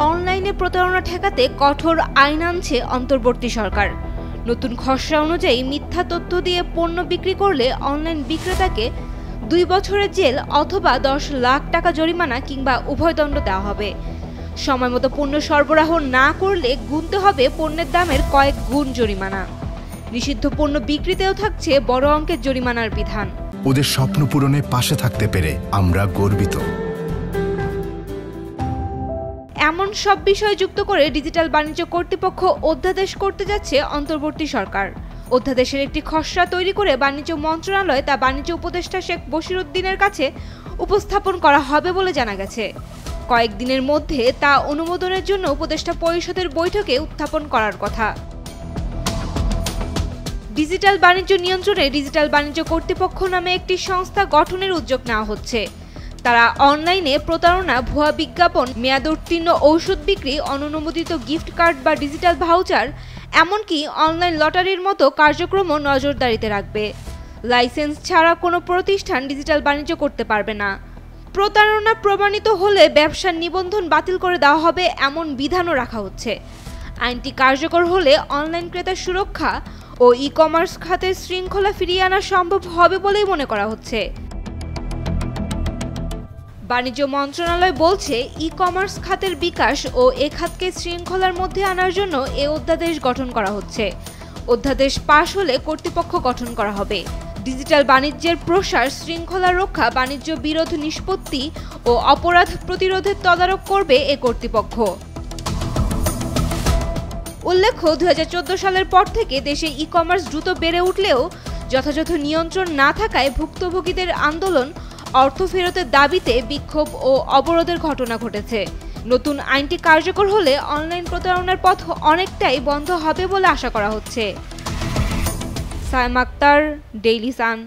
অনলাইনে প্রতারণা ঠেকাতে কঠোর আইন আনছে অন্তর্বর্তী সরকার। নতুন খসড়া অনুযায়ী মিথ্যা তথ্য দিয়ে পণ্য বিক্রি করলে অনলাইন বিক্রেতাকে 2 বছরের জেল অথবা 10 লাখ টাকা জরিমানা কিংবা উভয়দণ্ড দেওয়া হবে। সময়মতো পণ্য সরবরাহ না করলে গুনতে হবে পণ্যের দামের কয়েক গুণ জরিমানা। নিষিদ্ধ পণ্য বিক্রিতেও থাকছে বড় অঙ্কের জরিমানার বিধান। ওদের স্বপ্ন পূরণে পাশে থাকতে পেরে আমরা গর্বিত। এমন সব বিষয় যুক্ত করে ডিজিটাল বাণিজ্য কর্তৃপক্ষ অধ্যাদেশ করতে যাচ্ছে অন্তর্বর্তী সরকার। অধ্যাদেশের একটি খসড়া তৈরি করে বাণিজ্য মন্ত্রণালয় তা বাণিজ্য উপদেষ্টা শেখ বশিরউদ্দিনের কাছে উপস্থাপন করা হবে বলে জানা গেছে। কয়েকদিনের মধ্যে তা অনুমোদনের জন্য উপদেষ্টা পরিষদের বৈঠকে উত্থাপন করার কথা। ডিজিটাল বাণিজ্য নিয়ন্ত্রণে ডিজিটাল বাণিজ্য কর্তৃপক্ষ নামে একটি সংস্থা গঠনের উদ্যোগ নেওয়া হচ্ছে। তারা অনলাইনে প্রতারণা, ভুয়া বিজ্ঞাপন, মেয়াদোত্তীর্ণ ঔষধ বিক্রি, অননুমোদিত গিফট কার্ড বা ডিজিটাল ভাউচার, এমনকি অনলাইন লটারির মতো কার্যক্রমও নজরদারিতে রাখবে। লাইসেন্স ছাড়া কোনো প্রতিষ্ঠান ডিজিটাল বাণিজ্য করতে পারবে না। প্রতারণা প্রমাণিত হলে ব্যবসার নিবন্ধন বাতিল করে দেওয়া হবে এমন বিধানও রাখা হচ্ছে। আইনটি কার্যকর হলে অনলাইন ক্রেতার সুরক্ষা ও ই-কমার্স খাতের শৃঙ্খলা ফিরিয়ে আনা সম্ভব হবে বলেই মনে করা হচ্ছে। বাণিজ্য মন্ত্রণালয় বলছে, ই-কমার্স খাতের বিকাশ ও এ খাতকে শৃঙ্খলার মধ্যে আনার জন্য এ অধ্যাদেশ গঠন করা হচ্ছে। অধ্যাদেশ পাশ হলে কর্তৃপক্ষ গঠন করা হবে। ডিজিটাল বাণিজ্যের প্রসার, শৃঙ্খলা রক্ষা, বাণিজ্য বিরোধ নিষ্পত্তি ও অপরাধ প্রতিরোধের তদারক করবে এ কর্তৃপক্ষ। উল্লেখ্য, 2014 সালের পর থেকে দেশে ই-কমার্স দ্রুত বেড়ে উঠলেও যথাযথ নিয়ন্ত্রণ না থাকায় ভুক্তভোগীদের আন্দোলন, অর্থ ফেরতের দাবিতে বিক্ষোভ ও অবরোধের ঘটনা ঘটেছে। নতুন আইনটি কার্যকর হলে অনলাইন প্রতারণার পথ অনেকটাই বন্ধ হবে বলে আশা করা হচ্ছে। Saima Akter, Daily Sun.